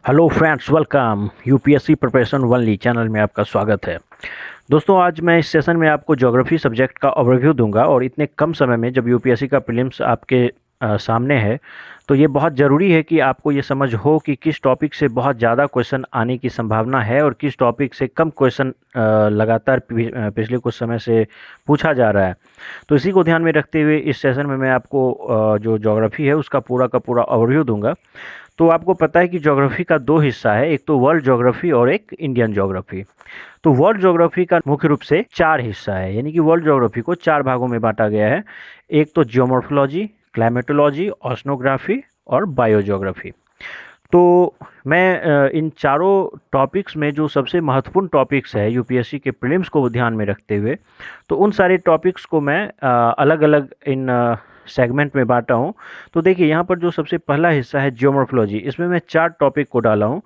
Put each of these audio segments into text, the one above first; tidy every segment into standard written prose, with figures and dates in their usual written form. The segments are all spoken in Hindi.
Hello friends, welcome UPSC preparation only channel में आपका स्वागत है। दोस्तों, आज मैं इस सेशन में आपको ज्योग्राफी सब्जेक्ट का ओवरव्यू दूंगा और इतने कम समय में जब यूपीएससी का प्रीलिम्स आपके सामने है तो ये बहुत ज़रूरी है कि आपको ये समझ हो कि किस टॉपिक से बहुत ज़्यादा क्वेश्चन आने की संभावना है और किस टॉपिक से कम क्वेश्चन लगातार पिछले कुछ समय से पूछा जा रहा है। तो इसी को ध्यान में रखते हुए इस सेशन में मैं आपको जो ज्योग्राफी है उसका पूरा का पूरा ओवरव्यू दूंगा। तो आपको पता है कि ज्योग्राफी का दो हिस्सा है, एक तो वर्ल्ड ज्योग्राफी और एक इंडियन ज्योग्राफी। तो वर्ल्ड ज्योग्राफी का मुख्य रूप से चार हिस्सा है, यानी कि वर्ल्ड ज्योग्राफी को चार भागों में बांटा गया है। एक तो जियोमॉर्फोलॉजी, क्लाइमेटोलॉजी, ओशनोग्राफी और बायोज्योग्राफी। तो मैं इन चारों टॉपिक्स में जो सबसे महत्वपूर्ण टॉपिक्स है यूपीएससी के प्रीलिम्स को ध्यान में रखते हुए, तो उन सारे टॉपिक्स को मैं अलग अलग इन सेगमेंट में बांटा हूँ। तो देखिए, यहाँ पर जो सबसे पहला हिस्सा है जियोमॉर्फोलॉजी, इसमें मैं 4 टॉपिक को डाला हूँ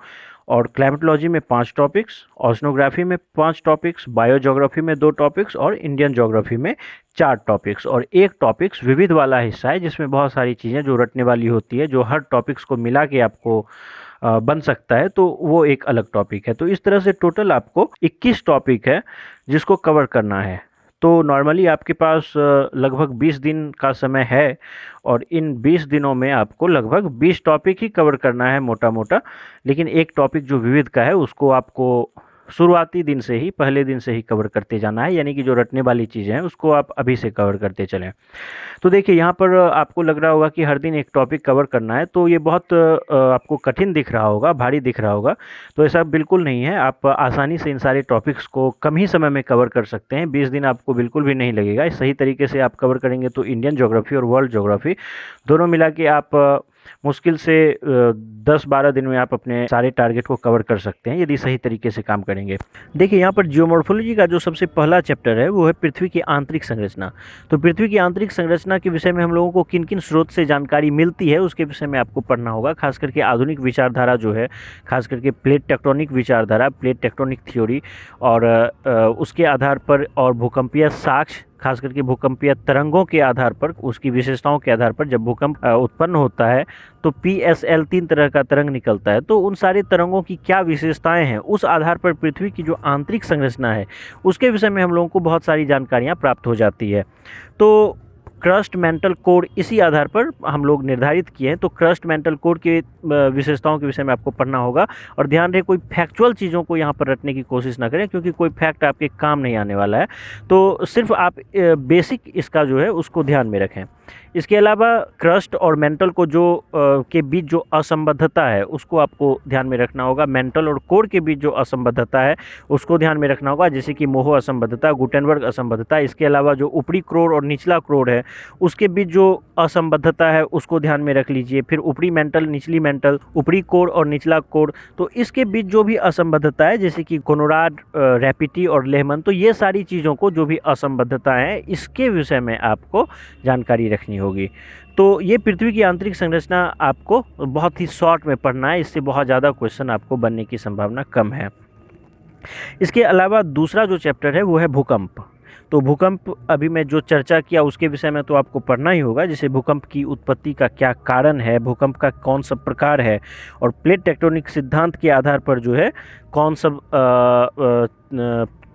और क्लाइमेटोलॉजी में 5 टॉपिक्स, ओशनोग्राफी में 5 टॉपिक्स, बायोज्योग्राफी में 2 टॉपिक्स और इंडियन ज्योग्राफी में 4 टॉपिक्स और एक टॉपिक्स विविध वाला हिस्सा है जिसमें बहुत सारी चीज़ें जो रटने वाली होती है, जो हर टॉपिक्स को मिला के आपको बन सकता है, तो वो एक अलग टॉपिक है। तो इस तरह से टोटल आपको 21 टॉपिक है जिसको कवर करना है। तो नॉर्मली आपके पास लगभग 20 दिन का समय है और इन 20 दिनों में आपको लगभग 20 टॉपिक ही कवर करना है मोटा मोटा। लेकिन एक टॉपिक जो विविध का है उसको आपको शुरुआती दिन से ही, पहले दिन से ही कवर करते जाना है, यानी कि जो रटने वाली चीज़ें हैं उसको आप अभी से कवर करते चलें। तो देखिए, यहाँ पर आपको लग रहा होगा कि हर दिन एक टॉपिक कवर करना है, तो ये बहुत आपको कठिन दिख रहा होगा, भारी दिख रहा होगा। तो ऐसा बिल्कुल नहीं है, आप आसानी से इन सारे टॉपिक्स को कम ही समय में कवर कर सकते हैं। 20 दिन आपको बिल्कुल भी नहीं लगेगा। सही तरीके से आप कवर करेंगे तो इंडियन ज्योग्राफी और वर्ल्ड ज्योग्राफी दोनों मिला के आप मुश्किल से 10-12 दिन में आप अपने सारे टारगेट को कवर कर सकते हैं यदि सही तरीके से काम करेंगे। देखिए, यहाँ पर जियोमॉर्फोलॉजी का जो सबसे पहला चैप्टर है वो है पृथ्वी की आंतरिक संरचना। तो पृथ्वी की आंतरिक संरचना के विषय में हम लोगों को किन किन स्रोत से जानकारी मिलती है उसके विषय में आपको पढ़ना होगा। खास करके आधुनिक विचारधारा जो है, खास करके प्लेट टेक्टोनिक विचारधारा, प्लेट टेक्टोनिक थ्योरी और उसके आधार पर और भूकंपीय साक्ष्य, खास करके भूकंपीय तरंगों के आधार पर, उसकी विशेषताओं के आधार पर जब भूकंप उत्पन्न होता है तो PSL 3 तरह का तरंग निकलता है। तो उन सारे तरंगों की क्या विशेषताएं हैं, उस आधार पर पृथ्वी की जो आंतरिक संरचना है उसके विषय में हम लोगों को बहुत सारी जानकारियां प्राप्त हो जाती है। तो क्रस्ट मेंटल कोड इसी आधार पर हम लोग निर्धारित किए हैं। तो क्रस्ट मेंटल कोड के विशेषताओं के विषय में आपको पढ़ना होगा और ध्यान रहे कोई फैक्चुअल चीज़ों को यहाँ पर रटने की कोशिश ना करें, क्योंकि कोई फैक्ट आपके काम नहीं आने वाला है। तो सिर्फ आप बेसिक इसका जो है उसको ध्यान में रखें। इसके अलावा क्रस्ट और मेंटल को जो के बीच जो असंबद्धता है उसको आपको ध्यान में रखना होगा। मेंटल और कोर के बीच जो असंबद्धता है उसको ध्यान में रखना होगा, जैसे कि मोहो असंबद्धता, गुटेनबर्ग असंबद्धता। इसके अलावा जो ऊपरी क्रोड और निचला क्रोड है उसके बीच जो असंबद्धता है उसको ध्यान में रख लीजिए। फिर ऊपरी मेंटल, निचली मेंटल, ऊपरी कोर और निचला कोर, तो इसके बीच जो भी असंबद्धता है जैसे कि कोनोराड, रैपिटी और लेहमन, तो ये सारी चीज़ों को जो भी असंबद्धता है इसके विषय में आपको जानकारी रखनी होगी। तो ये पृथ्वी की आंतरिक संरचना आपको बहुत ही शॉर्ट में पढ़ना है, इससे बहुत ज़्यादा क्वेश्चन आपको बनने की संभावना कम है। इसके अलावा दूसरा जो चैप्टर है वो है भूकंप। तो भूकंप अभी मैं जो चर्चा किया उसके विषय में तो आपको पढ़ना ही होगा, जैसे भूकंप की उत्पत्ति का क्या कारण है, भूकंप का कौन सा प्रकार है और प्लेट टेक्टोनिक सिद्धांत के आधार पर जो है कौन सब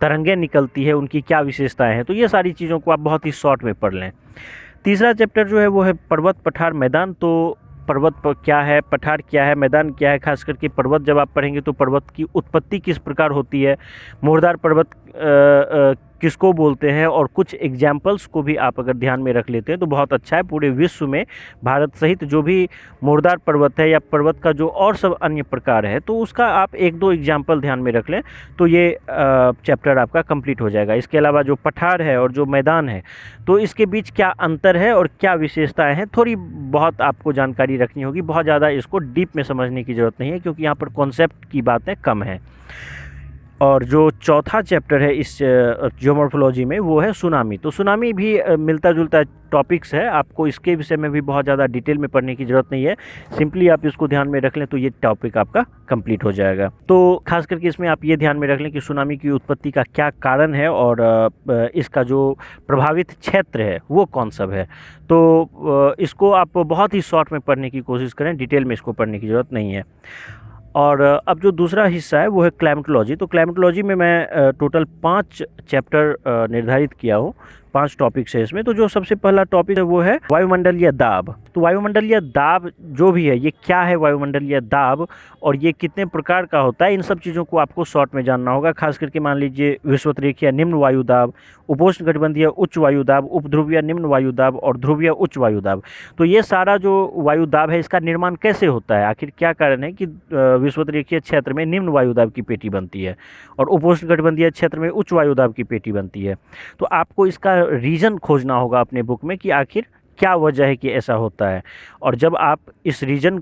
तरंगें निकलती है, उनकी क्या विशेषताएं हैं। तो ये सारी चीज़ों को आप बहुत ही शॉर्ट में पढ़ लें। तीसरा चैप्टर जो है वो है पर्वत, पठार, मैदान। तो पर्वत क्या है, पठार क्या है, मैदान क्या है। खास करके पर्वत जब आप पढ़ेंगे तो पर्वत की उत्पत्ति किस प्रकार होती है, मुर्दार पर्वत किसको बोलते हैं, और कुछ एग्जाम्पल्स को भी आप अगर ध्यान में रख लेते हैं तो बहुत अच्छा है। पूरे विश्व में भारत सहित जो भी मुर्दार पर्वत है या पर्वत का जो और सब अन्य प्रकार है तो उसका आप 1-2 एग्जाम्पल ध्यान में रख लें तो ये चैप्टर आपका कंप्लीट हो जाएगा। इसके अलावा जो पठार है और जो मैदान है तो इसके बीच क्या अंतर है और क्या विशेषताएं हैं, थोड़ी बहुत आपको जानकारी रखनी होगी। बहुत ज़्यादा इसको डीप में समझने की ज़रूरत नहीं है, क्योंकि यहाँ पर कॉन्सेप्ट की बातें कम हैं। और जो चौथा चैप्टर है इस जियोमॉर्फोलॉजी में वो है सुनामी। तो सुनामी भी मिलता जुलता टॉपिक्स है, आपको इसके विषय में भी बहुत ज़्यादा डिटेल में पढ़ने की ज़रूरत नहीं है। सिंपली आप इसको ध्यान में रख लें तो ये टॉपिक आपका कंप्लीट हो जाएगा। तो खास करके इसमें आप ये ध्यान में रख लें कि सुनामी की उत्पत्ति का क्या कारण है और इसका जो प्रभावित क्षेत्र है वो कौन सा है। तो इसको आप बहुत ही शॉर्ट में पढ़ने की कोशिश करें, डिटेल में इसको पढ़ने की ज़रूरत नहीं है। और अब जो दूसरा हिस्सा है वो है क्लाइमेटोलॉजी। तो क्लाइमेटोलॉजी में मैं टोटल 5 चैप्टर निर्धारित किया हूँ, 5 टॉपिक्स है इसमें। तो जो सबसे पहला टॉपिक है वो है वायुमंडलीय दाब। तो वायुमंडलीय दाब जो भी है, ये क्या है वायुमंडलीय दाब और ये कितने प्रकार का होता है, इन सब चीज़ों को आपको शॉर्ट में जानना होगा। खास करके मान लीजिए विषुवतरेखीय निम्न वायुदाब, उपोष्णकटिबंधीय उच्च वायुदाब, उपध्रुवीय निम्न वायुदाब और ध्रुवीय उच्च वायुदाब। तो ये सारा जो वायुदाब है इसका निर्माण कैसे होता है, आखिर क्या कारण है कि विषुवतरेखीय क्षेत्र में निम्न वायुदाब की पेटी बनती है और उपोष्णकटिबंधीय क्षेत्र में उच्च वायुदाब की पेटी बनती है। तो आपको इसका रीज़न खोजना होगा अपने बुक में कि आखिर क्या वजह है कि ऐसा होता है। और जब आप इस रीजन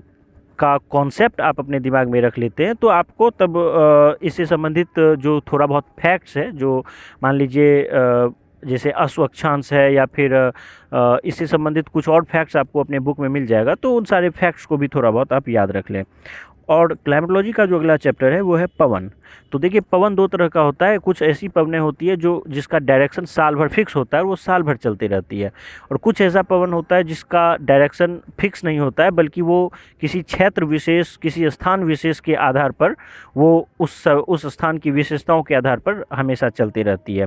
का कॉन्सेप्ट आप अपने दिमाग में रख लेते हैं तो आपको तब इससे संबंधित जो थोड़ा बहुत फैक्ट्स है, जो मान लीजिए जैसे अश्वक्षांश है या फिर इससे संबंधित कुछ और फैक्ट्स आपको अपने बुक में मिल जाएगा, तो उन सारे फैक्ट्स को भी थोड़ा बहुत आप याद रख लें। और क्लाइमेटोलॉजी का जो अगला चैप्टर है वो है पवन। तो देखिए पवन दो तरह का होता है। कुछ ऐसी पवनें होती है जो जिसका डायरेक्शन साल भर फिक्स होता है, वो साल भर चलती रहती है। और कुछ ऐसा पवन होता है जिसका डायरेक्शन फिक्स नहीं होता है, बल्कि वो किसी क्षेत्र विशेष, किसी स्थान विशेष के आधार पर वो उस स्थान की विशेषताओं के आधार पर हमेशा चलती रहती है।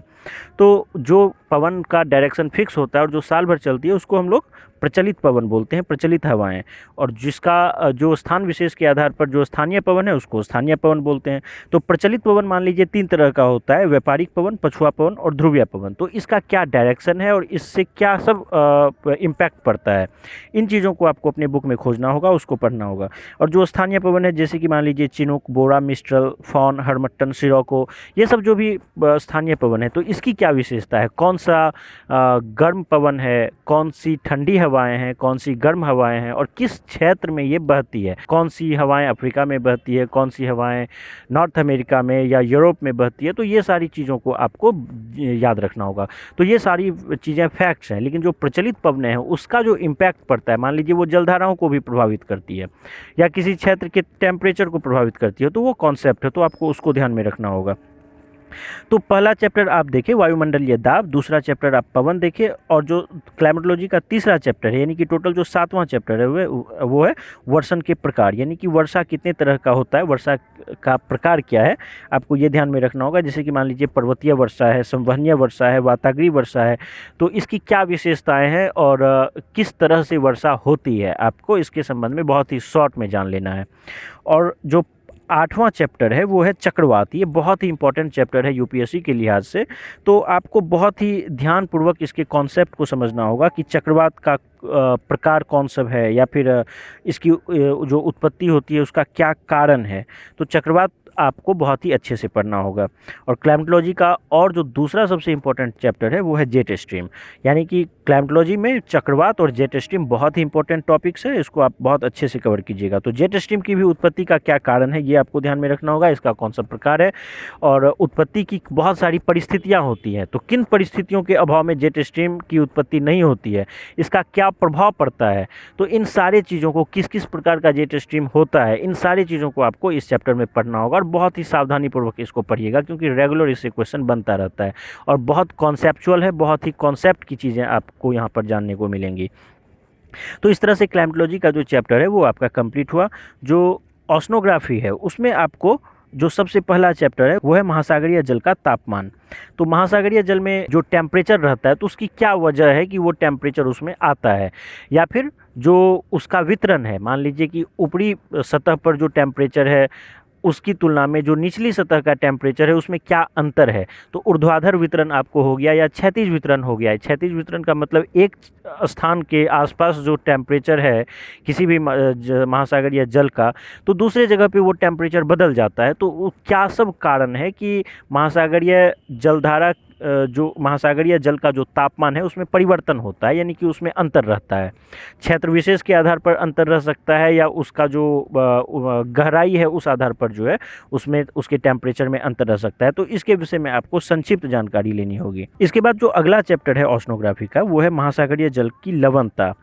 तो जो पवन का डायरेक्शन फिक्स होता है और जो साल भर चलती है उसको हम लोग प्रचलित पवन बोलते हैं, प्रचलित हवाएं। और जिसका जो स्थान विशेष के आधार पर जो स्थानीय पवन है उसको स्थानीय पवन बोलते हैं। तो प्रचलित पवन मान लीजिए 3 तरह का होता है, व्यापारिक पवन, पछुआ पवन और ध्रुवीय पवन। तो इसका क्या डायरेक्शन है और इससे क्या सब इम्पैक्ट पड़ता है, इन चीज़ों को आपको अपने बुक में खोजना होगा, उसको पढ़ना होगा। और जो स्थानीय पवन है जैसे कि मान लीजिए चिनूक, बोरा, मिस्ट्रल, फॉन, हरमट्टन, सिरोको, ये सब जो भी स्थानीय पवन है, तो इसकी क्या विशेषता है, कौन सा गर्म पवन है, कौन सी ठंडी हवाएं हैं, कौन सी गर्म हवाएं हैं और किस क्षेत्र में ये बहती है, कौन सी हवाएं अफ्रीका में बहती है, कौन सी हवाएं नॉर्थ अमेरिका में या यूरोप में बहती है। तो ये सारी चीज़ों को आपको याद रखना होगा। तो ये सारी चीज़ें फैक्ट्स हैं, लेकिन जो प्रचलित पवनें हैं उसका जो इम्पैक्ट पड़ता है, मान लीजिए वो जलधाराओं को भी प्रभावित करती है या किसी क्षेत्र के टेम्परेचर को प्रभावित करती है, तो वो कॉन्सेप्ट है, तो आपको उसको ध्यान में रखना होगा। तो पहला चैप्टर आप देखिए वायुमंडलीय दाब, दूसरा चैप्टर आप पवन देखिए, और जो क्लाइमेटोलॉजी का तीसरा चैप्टर है, यानी कि टोटल जो 7वां चैप्टर है वो है वर्षण के प्रकार, यानी कि वर्षा कितने तरह का होता है, वर्षा का प्रकार क्या है, आपको ये ध्यान में रखना होगा। जैसे कि मान लीजिए पर्वतीय वर्षा है, संवहनीय वर्षा है, वाताग्रीय वर्षा है, तो इसकी क्या विशेषताएं हैं और किस तरह से वर्षा होती है, आपको इसके संबंध में बहुत ही शॉर्ट में जान लेना है। और जो 8वां चैप्टर है वो है चक्रवात। ये बहुत ही इंपॉर्टेंट चैप्टर है यूपीएससी के लिहाज से, तो आपको बहुत ही ध्यानपूर्वक इसके कॉन्सेप्ट को समझना होगा कि चक्रवात का प्रकार कौन सा है या फिर इसकी जो उत्पत्ति होती है उसका क्या कारण है। तो चक्रवात आपको बहुत ही अच्छे से पढ़ना होगा। और क्लाइमेटोलॉजी का और जो दूसरा सबसे इम्पोर्टेंट चैप्टर है वो है जेट स्ट्रीम, यानी कि क्लाइमेटोलॉजी में चक्रवात और जेट स्ट्रीम बहुत ही इंपॉर्टेंट टॉपिक्स है, इसको आप बहुत अच्छे से कवर कीजिएगा। तो जेट स्ट्रीम की भी उत्पत्ति का क्या कारण है ये आपको ध्यान में रखना होगा, इसका कौन सा प्रकार है और उत्पत्ति की बहुत सारी परिस्थितियाँ होती हैं, तो किन परिस्थितियों के अभाव में जेट स्ट्रीम की उत्पत्ति नहीं होती है, इसका क्या प्रभाव पड़ता है। तो इन सारे चीज़ों को, किस किस प्रकार का जेट स्ट्रीम होता है, इन सारी चीज़ों को आपको इस चैप्टर में पढ़ना होगा। और बहुत ही सावधानी पूर्वक इसको पढ़िएगा क्योंकि रेगुलर इससे क्वेश्चन बनता रहता है और बहुत कॉन्सेप्चुअल है, बहुत ही कॉन्सेप्ट की चीज़ें आपको यहाँ पर जानने को मिलेंगी। तो इस तरह से क्लाइमेटोलॉजी का जो चैप्टर है वो आपका कंप्लीट हुआ। जो ओशनोग्राफी है उसमें आपको जो सबसे पहला चैप्टर है वो है महासागरीय जल का तापमान। तो महासागरीय जल में जो टेम्परेचर रहता है तो उसकी क्या वजह है कि वो टेम्परेचर उसमें आता है, या फिर जो उसका वितरण है, मान लीजिए कि ऊपरी सतह पर जो टेम्परेचर है उसकी तुलना में जो निचली सतह का टेम्परेचर है उसमें क्या अंतर है। तो ऊर्ध्वाधर वितरण आपको हो गया या क्षैतिज वितरण हो गया है। क्षैतिज वितरण का मतलब एक स्थान के आसपास जो टेम्परेचर है किसी भी महासागरीय जल का, तो दूसरे जगह पे वो टेम्परेचर बदल जाता है। तो क्या सब कारण है कि महासागरीय जलधारा जो महासागरीय जल का जो तापमान है उसमें परिवर्तन होता है, यानी कि उसमें अंतर रहता है। क्षेत्र विशेष के आधार पर अंतर रह सकता है या उसका जो गहराई है उस आधार पर जो है उसमें उसके टेम्परेचर में अंतर रह सकता है। तो इसके विषय में आपको संक्षिप्त जानकारी लेनी होगी। इसके बाद जो अगला चैप्टर है ओशनोग्राफी का वो है महासागरीय जल की लवणता।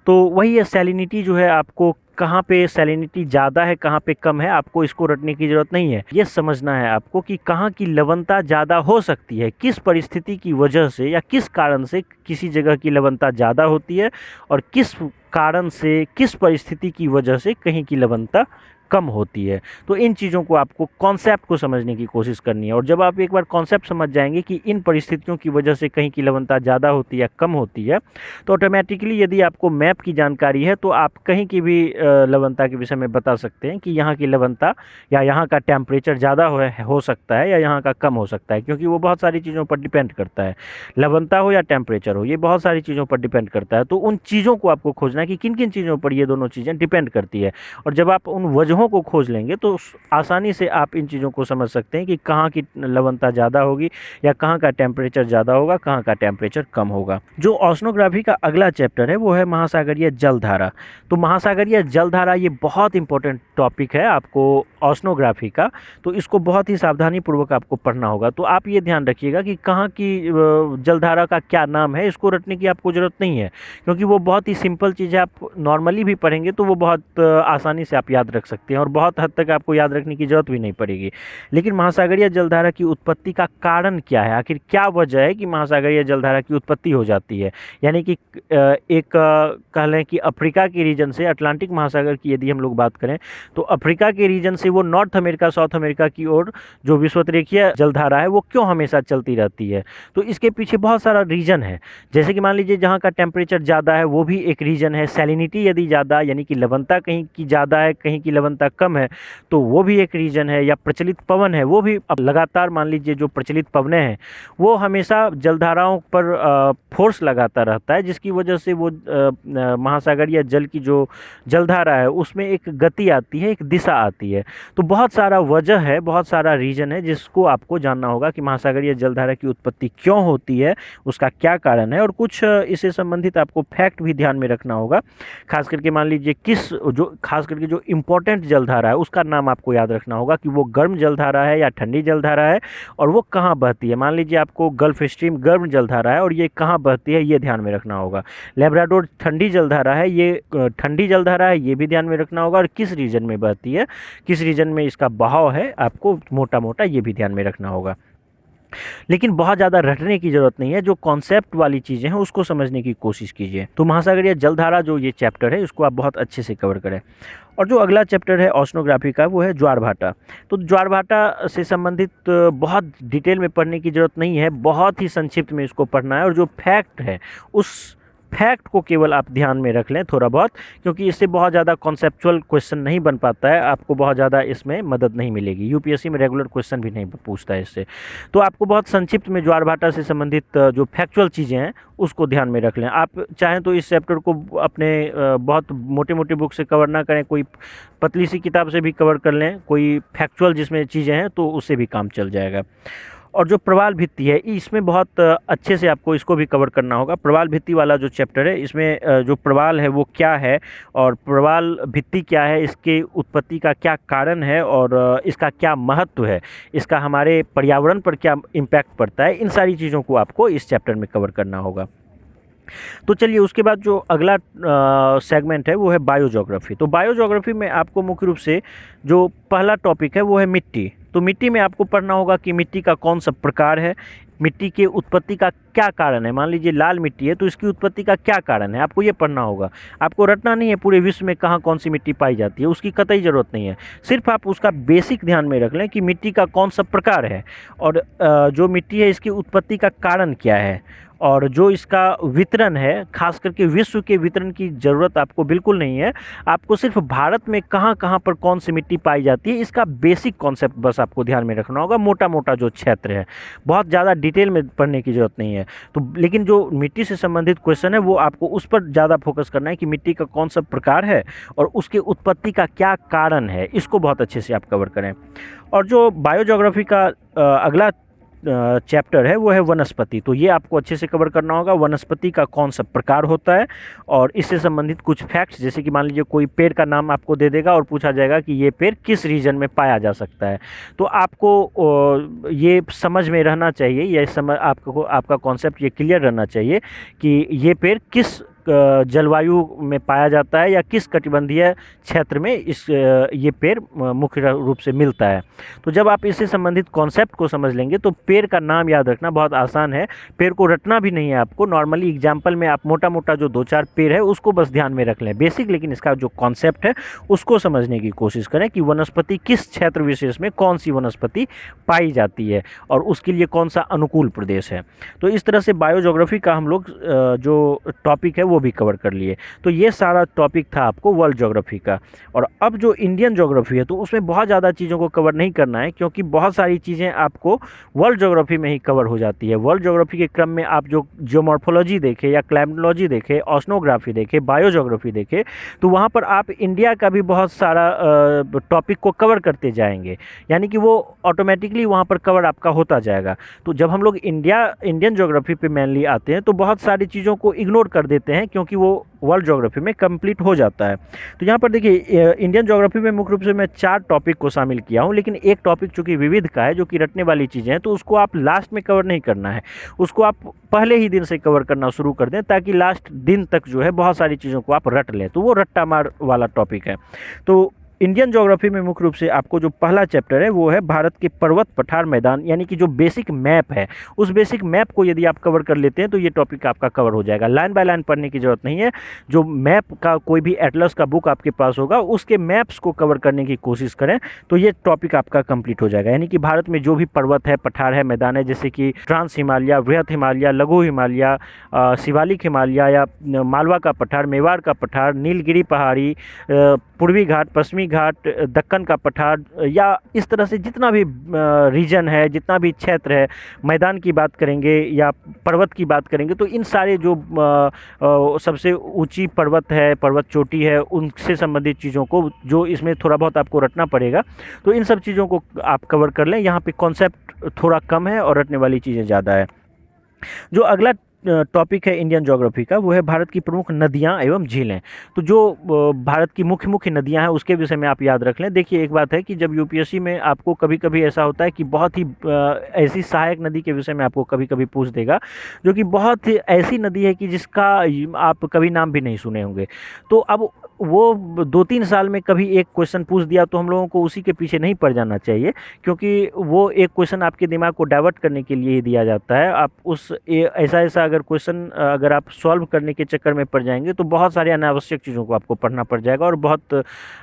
तो वही है सैलिनिटी, जो है आपको कहाँ पे सैलिनिटी ज़्यादा है कहाँ पे कम है, आपको इसको रटने की ज़रूरत नहीं है। ये समझना है आपको कि कहाँ की लवणता ज़्यादा हो सकती है, किस परिस्थिति की वजह से या किस कारण से किसी जगह की लवणता ज़्यादा होती है और किस कारण से, किस परिस्थिति की वजह से कहीं की लवणता कम होती है। तो इन चीज़ों को आपको कॉन्सेप्ट को समझने की कोशिश करनी है, और जब आप एक बार कॉन्सेप्ट समझ जाएंगे कि इन परिस्थितियों की वजह से कहीं की लवणता ज़्यादा होती है या कम होती है, तो ऑटोमेटिकली यदि आपको मैप की जानकारी है तो आप कहीं की भी लवणता के विषय में बता सकते हैं कि यहाँ की लवणता या यहाँ का टेम्परेचर ज़्यादा हो सकता है या यहाँ का कम हो सकता है, क्योंकि वो बहुत सारी चीज़ों पर डिपेंड करता है। लवणता हो या टेम्परेचर हो, ये बहुत सारी चीज़ों पर डिपेंड करता है। तो उन चीज़ों को आपको खोजना है कि किन किन चीज़ों पर ये दोनों चीज़ें डिपेंड करती है, और जब आप उन वजहों को खोज लेंगे तो आसानी से आप इन चीज़ों को समझ सकते हैं कि कहाँ की लवणता ज़्यादा होगी या कहाँ का टेम्परेचर ज़्यादा होगा, कहाँ का टेम्परेचर कम होगा। जो ओशनोग्राफी का अगला चैप्टर है वो है महासागरीय जलधारा। तो महासागरीय जलधारा ये बहुत इंपॉर्टेंट टॉपिक है आपको ओशनोग्राफी का, तो इसको बहुत ही सावधानी पूर्वक आपको पढ़ना होगा। तो आप ये ध्यान रखिएगा कि कहाँ की जलधारा का क्या नाम है, इसको रटने की आपको ज़रूरत नहीं है, क्योंकि वो बहुत ही सिंपल चीज़ है। आप नॉर्मली भी पढ़ेंगे तो वो बहुत आसानी से आप याद रख सकते हैं, और बहुत हद तक आपको याद रखने की ज़रूरत भी नहीं पड़ेगी। लेकिन महासागरीय जलधारा की उत्पत्ति का कारण क्या है, आखिर क्या वजह है कि महासागरीय जलधारा की उत्पत्ति हो जाती है। यानी कि एक कह लें कि अफ्रीका के रीजन से अटलांटिक महासागर की यदि हम लोग बात करें, तो अफ्रीका के रीजन से वो नॉर्थ अमेरिका, साउथ अमेरिका की ओर जो विषुवतरेखीय जलधारा है वो क्यों हमेशा चलती रहती है। तो इसके पीछे बहुत सारा रीजन है। जैसे कि मान लीजिए जहाँ का टेम्परेचर ज़्यादा है वो भी एक रीजन है, सैलिनिटी यदि ज़्यादा यानी कि लवणता कहीं की ज़्यादा है, कहीं की लवणता कम है, तो वो भी एक रीजन है। या प्रचलित पवन है, वो भी अब लगातार मान लीजिए जो प्रचलित पवनें हैं वो हमेशा जलधाराओं पर फोर्स लगाता रहता है, जिसकी वजह से वो महासागरीय जल की जो जलधारा है उसमें एक गति आती है, एक दिशा आती है। तो बहुत सारा वजह है, बहुत सारा रीजन है जिसको आपको जानना होगा कि महासागरीय जलधारा की उत्पत्ति क्यों होती है, उसका क्या कारण है, और कुछ इससे संबंधित आपको फैक्ट भी ध्यान में रखना होगा। खास करके मान लीजिए खास करके जो इम्पोर्टेंट जलधारा है उसका नाम आपको याद रखना होगा कि वो गर्म जलधारा है या ठंडी जलधारा है, और वो कहाँ बहती है। मान लीजिए आपको गल्फ स्ट्रीम गर्म जलधारा है और ये कहाँ बहती है ये ध्यान में रखना होगा। लेब्राडोर ठंडी जलधारा है, ये ठंडी जलधारा है, ये भी ध्यान में रखना होगा, और किस रीजन में बहती है, किस रीजन में इसका बहाव है, आपको मोटा मोटा ये भी ध्यान में रखना होगा। लेकिन बहुत ज़्यादा रटने की ज़रूरत नहीं है, जो कॉन्सेप्ट वाली चीज़ें हैं उसको समझने की कोशिश कीजिए। तो महासागरीय जलधारा जो ये चैप्टर है इसको आप बहुत अच्छे से कवर करें। और जो अगला चैप्टर है ओशनोग्राफी का वो है ज्वार भाटा। तो ज्वार भाटा से संबंधित बहुत डिटेल में पढ़ने की ज़रूरत नहीं है, बहुत ही संक्षिप्त में इसको पढ़ना है, और जो फैक्ट है उस फैक्ट को केवल आप ध्यान में रख लें थोड़ा बहुत, क्योंकि इससे बहुत ज़्यादा कॉन्सेप्चुअल क्वेश्चन नहीं बन पाता है, आपको बहुत ज़्यादा इसमें मदद नहीं मिलेगी। यूपीएससी में रेगुलर क्वेश्चन भी नहीं पूछता है इससे। तो आपको बहुत संक्षिप्त में ज्वार भाटा से संबंधित जो फैक्चुअल चीज़ें हैं उसको ध्यान में रख लें। आप चाहें तो इस चैप्टर को अपने बहुत मोटे मोटे बुक से कवर ना करें, कोई पतली सी किताब से भी कवर कर लें, कोई फैक्चुअल जिसमें चीज़ें हैं तो उससे भी काम चल जाएगा। और जो प्रवाल भित्ति है इसमें बहुत अच्छे से आपको इसको भी कवर करना होगा। प्रवाल भित्ति वाला जो चैप्टर है इसमें जो प्रवाल है वो क्या है, और प्रवाल भित्ति क्या है, इसके उत्पत्ति का क्या कारण है, और इसका क्या महत्व है, इसका हमारे पर्यावरण पर क्या इम्पैक्ट पड़ता है, इन सारी चीज़ों को आपको इस चैप्टर में कवर करना होगा। तो चलिए उसके बाद जो अगला सेगमेंट है वो है बायोज्योग्राफी। तो बायोज्योग्राफी में आपको मुख्य रूप से जो पहला टॉपिक है वो है मिट्टी। तो मिट्टी में आपको पढ़ना होगा कि मिट्टी का कौन सा प्रकार है, मिट्टी के उत्पत्ति का क्या कारण है। मान लीजिए लाल मिट्टी है तो इसकी उत्पत्ति का क्या कारण है, आपको ये पढ़ना होगा। आपको रटना नहीं है पूरे विश्व में कहाँ कौन सी मिट्टी पाई जाती है, उसकी कतई ज़रूरत नहीं है। सिर्फ आप उसका बेसिक ध्यान में रख लें कि मिट्टी का कौन सा प्रकार है, और जो मिट्टी है इसकी उत्पत्ति का कारण क्या है, और जो इसका वितरण है, खास करके विश्व के वितरण की ज़रूरत आपको बिल्कुल नहीं है। आपको सिर्फ भारत में कहाँ कहाँ पर कौन सी मिट्टी पाई जाती है इसका बेसिक कॉन्सेप्ट बस आपको ध्यान में रखना होगा। मोटा मोटा जो क्षेत्र है, बहुत ज़्यादा डिटेल में पढ़ने की ज़रूरत नहीं है। तो लेकिन जो मिट्टी से संबंधित क्वेश्चन है वो आपको उस पर ज़्यादा फोकस करना है कि मिट्टी का कौन सा प्रकार है और उसके उत्पत्ति का क्या कारण है, इसको बहुत अच्छे से आप कवर करें। और जो बायोज्योग्राफी का अगला चैप्टर है वो है वनस्पति। तो ये आपको अच्छे से कवर करना होगा, वनस्पति का कौन सा प्रकार होता है, और इससे संबंधित कुछ फैक्ट्स, जैसे कि मान लीजिए कोई पेड़ का नाम आपको दे देगा और पूछा जाएगा कि ये पेड़ किस रीजन में पाया जा सकता है, तो आपको ये समझ में रहना चाहिए, ये समझ आपको आपका कॉन्सेप्ट ये क्लियर रहना चाहिए कि ये पेड़ किस जलवायु में पाया जाता है या किस कटिबंधीय क्षेत्र में ये पेड़ मुख्य रूप से मिलता है। तो जब आप इससे संबंधित कॉन्सेप्ट को समझ लेंगे तो पेड़ का नाम याद रखना बहुत आसान है, पेड़ को रटना भी नहीं है आपको। नॉर्मली एग्जाम्पल में आप मोटा मोटा जो 2-4 पेड़ है उसको बस ध्यान में रख लें बेसिक, लेकिन इसका जो कॉन्सेप्ट है उसको समझने की कोशिश करें कि वनस्पति किस क्षेत्र विशेष में कौन सी वनस्पति पाई जाती है और उसके लिए कौन सा अनुकूल प्रदेश है। तो इस तरह से बायोज्योग्राफी का हम लोग जो टॉपिक है वो भी कवर कर लिए। तो ये सारा टॉपिक था आपको वर्ल्ड ज्योग्राफी का। और अब जो इंडियन ज्योग्राफी है तो उसमें बहुत ज़्यादा चीज़ों को कवर नहीं करना है, क्योंकि बहुत सारी चीज़ें आपको वर्ल्ड ज्योग्राफी में ही कवर हो जाती है। वर्ल्ड ज्योग्राफी के क्रम में आप जो जियोमॉर्फोलॉजी देखें या क्लाइमेटोलॉजी देखें, ओशनोग्राफी देखें, बायोज्योग्राफी देखें, तो वहाँ पर आप इंडिया का भी बहुत सारा टॉपिक को कवर करते जाएंगे, यानी कि वो ऑटोमेटिकली वहाँ पर कवर आपका होता जाएगा। तो जब हम लोग इंडियन ज्योग्राफी पे मेनली आते हैं तो बहुत सारी चीज़ों को इग्नोर कर देते हैं, क्योंकि वो वर्ल्ड ज्योग्राफी में कंप्लीट हो जाता है। तो यहाँ पर देखिए इंडियन ज्योग्राफी में मुख्य रूप से मैं 4 टॉपिक को शामिल किया हूँ, लेकिन एक टॉपिक चूंकि विविध का है जो कि रटने वाली चीज़ें हैं, तो उसको आप लास्ट में कवर नहीं करना है, उसको आप पहले ही दिन से कवर करना शुरू कर दें, ताकि लास्ट दिन तक जो है बहुत सारी चीज़ों को आप रट लें। तो वो रट्टा मार वाला टॉपिक है। तो इंडियन ज्योग्राफी में मुख्य रूप से आपको जो पहला चैप्टर है वो है भारत के पर्वत पठार मैदान, यानी कि जो बेसिक मैप है, उस बेसिक मैप को यदि आप कवर कर लेते हैं तो ये टॉपिक आपका कवर हो जाएगा। लाइन बाय लाइन पढ़ने की जरूरत नहीं है। जो मैप का कोई भी एटलस का बुक आपके पास होगा उसके मैप्स को कवर करने की कोशिश करें तो ये टॉपिक आपका कंप्लीट हो जाएगा। यानी कि भारत में जो भी पर्वत है, पठार है, मैदान है, जैसे कि ट्रांस हिमालय, वृहत हिमालय, लघु हिमालय, शिवालिक हिमालय या मालवा का पठार, मेवाड़ का पठार, नीलगिरी पहाड़ी, पूर्वी घाट, पश्चिमी घाट, दक्कन का पठार, या इस तरह से जितना भी रीजन है, जितना भी क्षेत्र है, मैदान की बात करेंगे या पर्वत की बात करेंगे, तो इन सारे जो सबसे ऊंची पर्वत है, पर्वत चोटी है, उनसे संबंधित चीज़ों को जो इसमें थोड़ा बहुत आपको रटना पड़ेगा, तो इन सब चीज़ों को आप कवर कर लें। यहाँ पे कॉन्सेप्ट थोड़ा कम है और रटने वाली चीज़ें ज़्यादा है। जो अगला टॉपिक है इंडियन ज्योग्राफी का वो है भारत की प्रमुख नदियां एवं झीलें। तो जो भारत की मुख्य मुख्य नदियां हैं उसके विषय में आप याद रख लें। देखिए, एक बात है कि जब यूपीएससी में आपको कभी कभी ऐसा होता है कि बहुत ही ऐसी सहायक नदी के विषय में आपको कभी कभी पूछ देगा जो कि बहुत ही ऐसी नदी है कि जिसका आप कभी नाम भी नहीं सुने होंगे। तो अब वो 2-3 साल में कभी एक क्वेश्चन पूछ दिया तो हम लोगों को उसी के पीछे नहीं पड़ जाना चाहिए, क्योंकि वो एक क्वेश्चन आपके दिमाग को डाइवर्ट करने के लिए ही दिया जाता है। आप उस ऐसा ऐसा अगर क्वेश्चन अगर आप सॉल्व करने के चक्कर में पड़ जाएंगे तो बहुत सारी अनावश्यक चीज़ों को आपको पढ़ना पड़ जाएगा और बहुत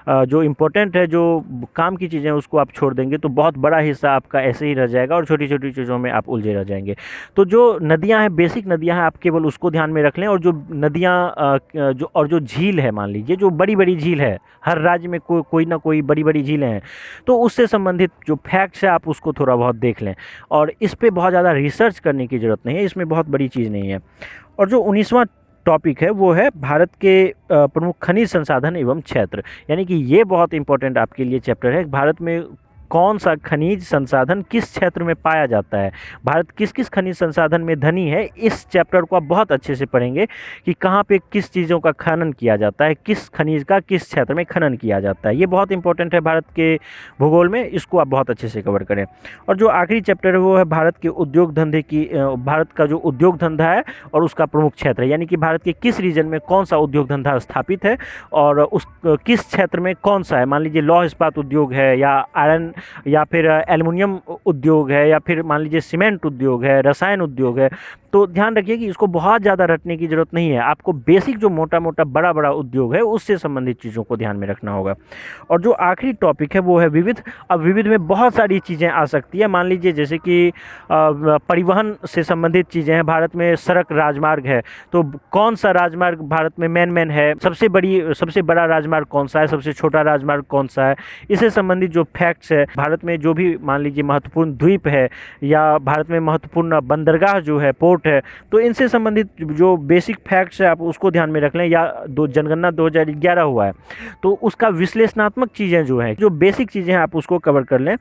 जो इम्पोर्टेंट है, जो काम की चीज़ें उसको आप छोड़ देंगे, तो बहुत बड़ा हिस्सा आपका ऐसे ही रह जाएगा और छोटी छोटी चीज़ों में आप उलझे रह जाएंगे। तो जो नदियाँ हैं, बेसिक नदियाँ हैं, आप केवल उसको ध्यान में रख लें। और जो नदियाँ जो झील है, मान लीजिए जो बड़ी बड़ी झील है, हर राज्य में कोई ना कोई बड़ी बड़ी झीलें हैं, तो उससे संबंधित जो फैक्ट्स है आप उसको थोड़ा बहुत देख लें। और इस पे बहुत ज़्यादा रिसर्च करने की ज़रूरत नहीं है, इसमें बहुत बड़ी चीज़ नहीं है। और जो 19वां टॉपिक है वो है भारत के प्रमुख खनिज संसाधन एवं क्षेत्र, यानी कि ये बहुत इंपॉर्टेंट आपके लिए चैप्टर है। भारत में कौन सा खनिज संसाधन किस क्षेत्र में पाया जाता है, भारत किस किस खनिज संसाधन में धनी है, इस चैप्टर को आप बहुत अच्छे से पढ़ेंगे कि कहाँ पे किस चीज़ों का खनन किया जाता है, किस खनिज का किस क्षेत्र में खनन किया जाता है। ये बहुत इंपॉर्टेंट है भारत के भूगोल में, इसको आप बहुत अच्छे से कवर करें। और जो आखिरी चैप्टर है वो है भारत के उद्योग धंधे की, भारत का जो उद्योग धंधा है और उसका प्रमुख क्षेत्र है, यानी कि भारत के किस रीजन में कौन सा उद्योग धंधा स्थापित है और उस किस क्षेत्र में कौन सा है। मान लीजिए लौह इस्पात उद्योग है या आयरन या फिर एल्युमिनियम उद्योग है या फिर मान लीजिए सीमेंट उद्योग है, रसायन उद्योग है। तो ध्यान रखिए कि इसको बहुत ज़्यादा रटने की जरूरत नहीं है, आपको बेसिक जो मोटा मोटा बड़ा बड़ा उद्योग है उससे संबंधित चीज़ों को ध्यान में रखना होगा। और जो आखिरी टॉपिक है वो है विविध। अब विविध में बहुत सारी चीज़ें आ सकती है, मान लीजिए जैसे कि परिवहन से संबंधित चीज़ें हैं। भारत में सड़क राजमार्ग है, तो कौन सा राजमार्ग भारत में मेन है, सबसे बड़ा राजमार्ग कौन सा है, सबसे छोटा राजमार्ग कौन सा है, इससे संबंधित जो फैक्ट्स है। भारत में जो भी मान लीजिए महत्वपूर्ण द्वीप है या भारत में महत्वपूर्ण बंदरगाह जो है, पोर्ट है, तो इनसे संबंधित जो बेसिक फैक्ट्स है आप उसको ध्यान में रख लें। या जनगणना 2011 हुआ है तो उसका विश्लेषणात्मक चीज़ें जो हैं, जो बेसिक चीज़ें हैं, आप उसको कवर कर लें।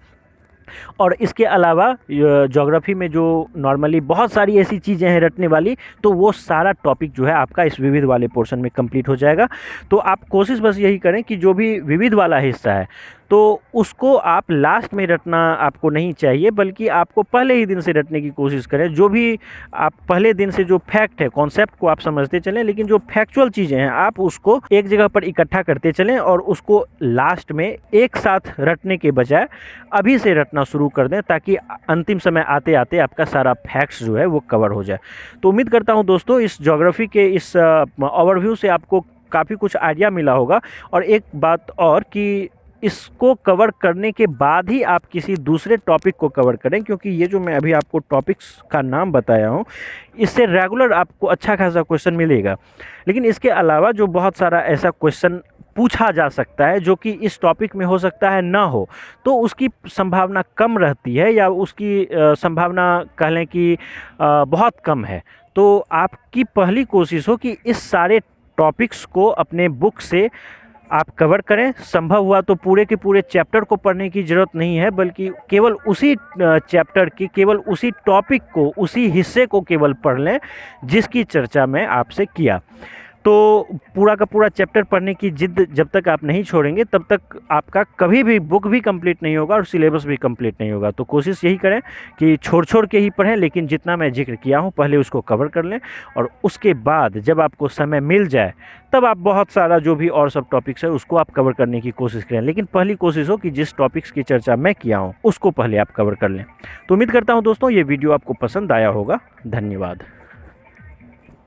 और इसके अलावा ज्योग्राफी में जो नॉर्मली बहुत सारी ऐसी चीज़ें हैं रटने वाली, तो वो सारा टॉपिक जो है आपका इस विविध वाले पोर्शन में कंप्लीट हो जाएगा। तो आप कोशिश बस यही करें कि जो भी विविध वाला हिस्सा है तो उसको आप लास्ट में रटना आपको नहीं चाहिए, बल्कि आपको पहले ही दिन से रटने की कोशिश करें। जो भी आप पहले दिन से जो फैक्ट है, कॉन्सेप्ट को आप समझते चलें, लेकिन जो फैक्चुअल चीज़ें हैं आप उसको एक जगह पर इकट्ठा करते चलें और उसको लास्ट में एक साथ रटने के बजाय अभी से रटना शुरू कर दें, ताकि अंतिम समय आते आते आपका सारा फैक्ट्स जो है वो कवर हो जाए। तो उम्मीद करता हूँ दोस्तों इस ज्योग्राफी के इस ओवरव्यू से आपको काफ़ी कुछ आइडिया मिला होगा। और एक बात और कि इसको कवर करने के बाद ही आप किसी दूसरे टॉपिक को कवर करें, क्योंकि ये जो मैं अभी आपको टॉपिक्स का नाम बताया हूँ इससे रेगुलर आपको अच्छा खासा क्वेश्चन मिलेगा। लेकिन इसके अलावा जो बहुत सारा ऐसा क्वेश्चन पूछा जा सकता है जो कि इस टॉपिक में हो सकता है ना हो, तो उसकी संभावना कम रहती है, या उसकी संभावना कह लें कि बहुत कम है। तो आपकी पहली कोशिश हो कि इस सारे टॉपिक्स को अपने बुक से आप कवर करें। संभव हुआ तो पूरे के पूरे चैप्टर को पढ़ने की ज़रूरत नहीं है, बल्कि केवल उसी चैप्टर की, केवल उसी टॉपिक को, उसी हिस्से को केवल पढ़ लें जिसकी चर्चा मैं आपसे किया। तो पूरा का पूरा चैप्टर पढ़ने की जिद जब तक आप नहीं छोड़ेंगे तब तक आपका कभी भी बुक भी कंप्लीट नहीं होगा और सिलेबस भी कंप्लीट नहीं होगा। तो कोशिश यही करें कि छोड़ छोड़ के ही पढ़ें, लेकिन जितना मैं जिक्र किया हूँ पहले उसको कवर कर लें, और उसके बाद जब आपको समय मिल जाए तब आप बहुत सारा जो भी और सब टॉपिक्स है उसको आप कवर करने की कोशिश करें। लेकिन पहली कोशिश हो कि जिस टॉपिक्स की चर्चा मैं किया हूँ उसको पहले आप कवर कर लें। तो उम्मीद करता हूँ दोस्तों ये वीडियो आपको पसंद आया होगा। धन्यवाद।